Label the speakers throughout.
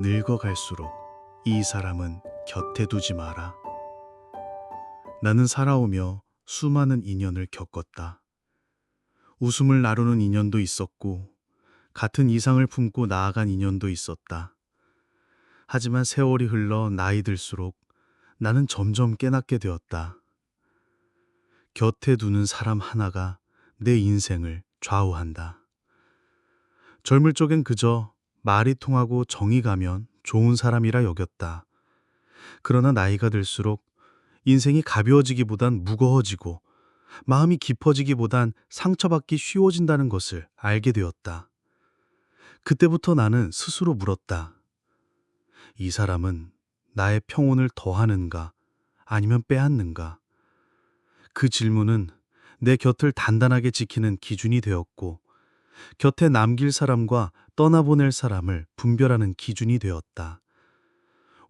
Speaker 1: 늙어갈수록 이 사람은 곁에 두지 마라. 나는 살아오며 수많은 인연을 겪었다. 웃음을 나누는 인연도 있었고, 같은 이상을 품고 나아간 인연도 있었다. 하지만 세월이 흘러 나이 들수록 나는 점점 깨닫게 되었다. 곁에 두는 사람 하나가 내 인생을 좌우한다. 젊을 적엔 그저 말이 통하고 정이 가면 좋은 사람이라 여겼다. 그러나 나이가 들수록 인생이 가벼워지기보단 무거워지고 마음이 깊어지기보단 상처받기 쉬워진다는 것을 알게 되었다. 그때부터 나는 스스로 물었다. 이 사람은 나의 평온을 더하는가 아니면 빼앗는가? 그 질문은 내 곁을 단단하게 지키는 기준이 되었고, 곁에 남길 사람과 떠나보낼 사람을 분별하는 기준이 되었다.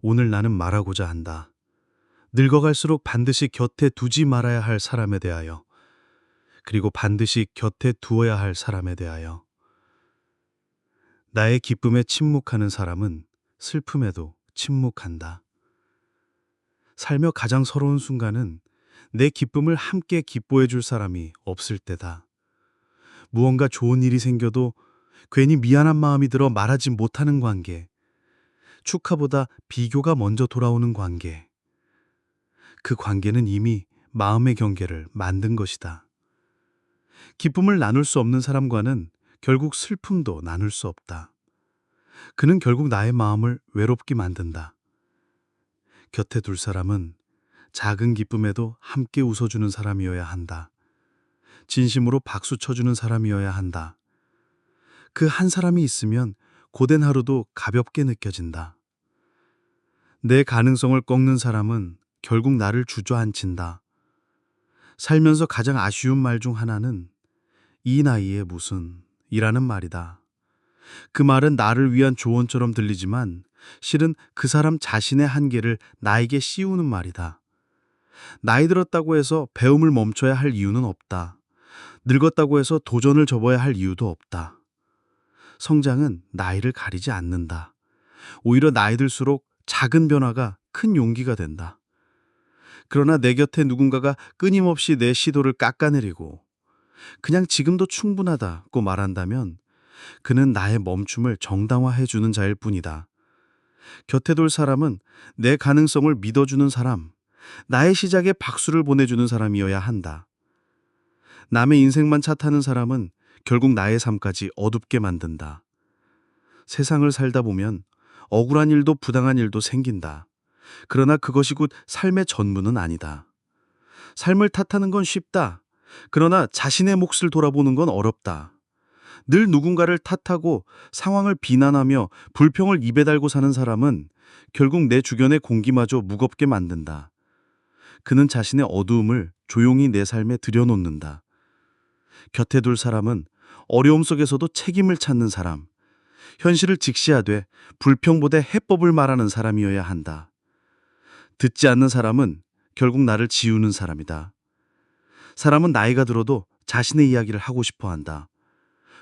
Speaker 1: 오늘 나는 말하고자 한다. 늙어갈수록 반드시 곁에 두지 말아야 할 사람에 대하여, 그리고 반드시 곁에 두어야 할 사람에 대하여. 나의 기쁨에 침묵하는 사람은 슬픔에도 침묵한다. 살며 가장 서러운 순간은 내 기쁨을 함께 기뻐해 줄 사람이 없을 때다. 무언가 좋은 일이 생겨도 괜히 미안한 마음이 들어 말하지 못하는 관계, 축하보다 비교가 먼저 돌아오는 관계. 그 관계는 이미 마음의 경계를 만든 것이다. 기쁨을 나눌 수 없는 사람과는 결국 슬픔도 나눌 수 없다. 그는 결국 나의 마음을 외롭게 만든다. 곁에 둘 사람은 작은 기쁨에도 함께 웃어주는 사람이어야 한다. 진심으로 박수 쳐주는 사람이어야 한다. 그 한 사람이 있으면 고된 하루도 가볍게 느껴진다. 내 가능성을 꺾는 사람은 결국 나를 주저앉힌다. 살면서 가장 아쉬운 말 중 하나는 이 나이에 무슨 이라는 말이다. 그 말은 나를 위한 조언처럼 들리지만 실은 그 사람 자신의 한계를 나에게 씌우는 말이다. 나이 들었다고 해서 배움을 멈춰야 할 이유는 없다. 늙었다고 해서 도전을 접어야 할 이유도 없다. 성장은 나이를 가리지 않는다. 오히려 나이 들수록 작은 변화가 큰 용기가 된다. 그러나 내 곁에 누군가가 끊임없이 내 시도를 깎아내리고 그냥 지금도 충분하다고 말한다면 그는 나의 멈춤을 정당화해주는 자일 뿐이다. 곁에 둘 사람은 내 가능성을 믿어주는 사람, 나의 시작에 박수를 보내주는 사람이어야 한다. 남의 인생만 차 타는 사람은 결국 나의 삶까지 어둡게 만든다. 세상을 살다 보면 억울한 일도 부당한 일도 생긴다. 그러나 그것이 곧 삶의 전부는 아니다. 삶을 탓하는 건 쉽다. 그러나 자신의 몫을 돌아보는 건 어렵다. 늘 누군가를 탓하고 상황을 비난하며 불평을 입에 달고 사는 사람은 결국 내 주변의 공기마저 무겁게 만든다. 그는 자신의 어두움을 조용히 내 삶에 들여놓는다. 곁에 둘 사람은 어려움 속에서도 책임을 찾는 사람, 현실을 직시하되 불평보다 해법을 말하는 사람이어야 한다. 듣지 않는 사람은 결국 나를 지우는 사람이다. 사람은 나이가 들어도 자신의 이야기를 하고 싶어 한다.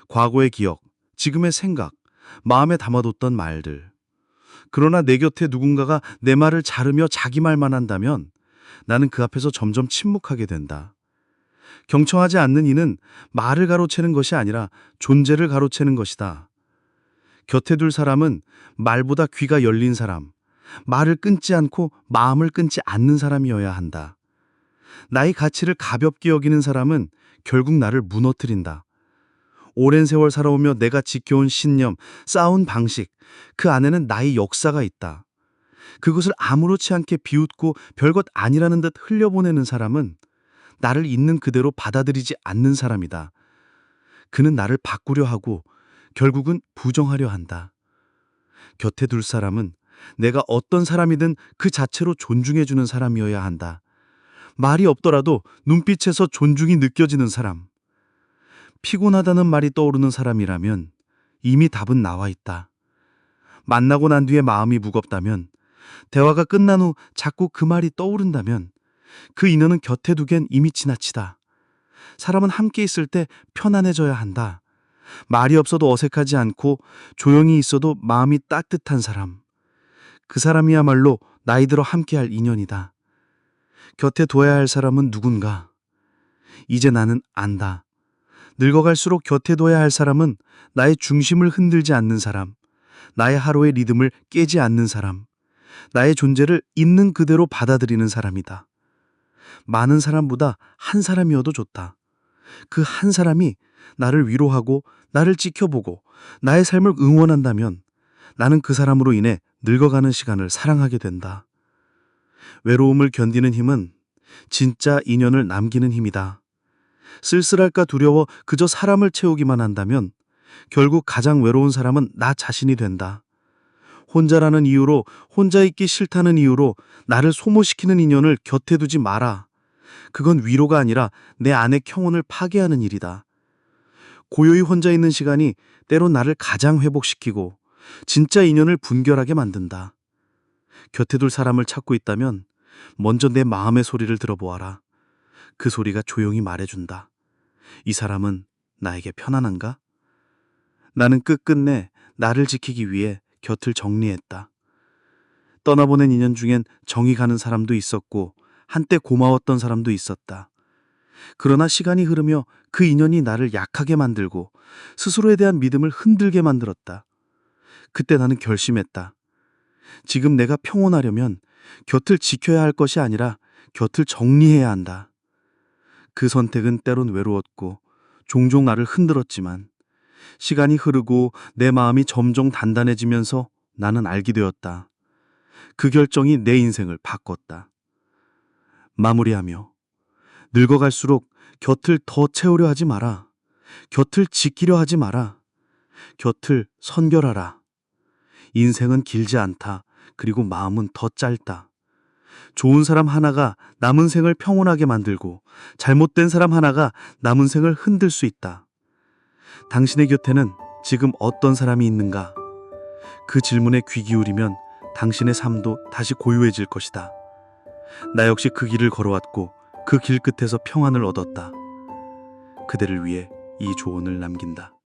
Speaker 1: 과거의 기억, 지금의 생각, 마음에 담아뒀던 말들. 그러나 내 곁에 누군가가 내 말을 자르며 자기 말만 한다면 나는 그 앞에서 점점 침묵하게 된다. 경청하지 않는 이는 말을 가로채는 것이 아니라 존재를 가로채는 것이다. 곁에 둘 사람은 말보다 귀가 열린 사람, 말을 끊지 않고 마음을 끊지 않는 사람이어야 한다. 나의 가치를 가볍게 여기는 사람은 결국 나를 무너뜨린다. 오랜 세월 살아오며 내가 지켜온 신념, 쌓아온 방식, 그 안에는 나의 역사가 있다. 그것을 아무렇지 않게 비웃고 별것 아니라는 듯 흘려보내는 사람은 나를 있는 그대로 받아들이지 않는 사람이다. 그는 나를 바꾸려 하고 결국은 부정하려 한다. 곁에 둘 사람은 내가 어떤 사람이든 그 자체로 존중해주는 사람이어야 한다. 말이 없더라도 눈빛에서 존중이 느껴지는 사람. 피곤하다는 말이 떠오르는 사람이라면 이미 답은 나와 있다. 만나고 난 뒤에 마음이 무겁다면, 대화가 끝난 후 자꾸 그 말이 떠오른다면 그 인연은 곁에 두기엔 이미 지나치다. 사람은 함께 있을 때 편안해져야 한다. 말이 없어도 어색하지 않고 조용히 있어도 마음이 따뜻한 사람. 그 사람이야말로 나이 들어 함께할 인연이다. 곁에 둬야 할 사람은 누군가? 이제 나는 안다. 늙어갈수록 곁에 둬야 할 사람은 나의 중심을 흔들지 않는 사람, 나의 하루의 리듬을 깨지 않는 사람, 나의 존재를 있는 그대로 받아들이는 사람이다. 많은 사람보다 한 사람이어도 좋다. 그 한 사람이 나를 위로하고 나를 지켜보고 나의 삶을 응원한다면 나는 그 사람으로 인해 늙어가는 시간을 사랑하게 된다. 외로움을 견디는 힘은 진짜 인연을 남기는 힘이다. 쓸쓸할까 두려워 그저 사람을 채우기만 한다면 결국 가장 외로운 사람은 나 자신이 된다. 혼자라는 이유로, 혼자 있기 싫다는 이유로 나를 소모시키는 인연을 곁에 두지 마라. 그건 위로가 아니라 내 안의 평온을 파괴하는 일이다. 고요히 혼자 있는 시간이 때론 나를 가장 회복시키고 진짜 인연을 분결하게 만든다. 곁에 둘 사람을 찾고 있다면 먼저 내 마음의 소리를 들어보아라. 그 소리가 조용히 말해준다. 이 사람은 나에게 편안한가? 나는 끝끝내 나를 지키기 위해 곁을 정리했다. 떠나보낸 인연 중엔 정이 가는 사람도 있었고 한때 고마웠던 사람도 있었다. 그러나 시간이 흐르며 그 인연이 나를 약하게 만들고 스스로에 대한 믿음을 흔들게 만들었다. 그때 나는 결심했다. 지금 내가 평온하려면 곁을 지켜야 할 것이 아니라 곁을 정리해야 한다. 그 선택은 때론 외로웠고 종종 나를 흔들었지만 시간이 흐르고 내 마음이 점점 단단해지면서 나는 알게 되었다. 그 결정이 내 인생을 바꿨다. 마무리하며 늙어갈수록 곁을 더 채우려 하지 마라. 곁을 지키려 하지 마라. 곁을 선결하라. 인생은 길지 않다. 그리고 마음은 더 짧다. 좋은 사람 하나가 남은 생을 평온하게 만들고 잘못된 사람 하나가 남은 생을 흔들 수 있다. 당신의 곁에는 지금 어떤 사람이 있는가? 그 질문에 귀 기울이면 당신의 삶도 다시 고요해질 것이다. 나 역시 그 길을 걸어왔고 그 길 끝에서 평안을 얻었다. 그대를 위해 이 조언을 남긴다.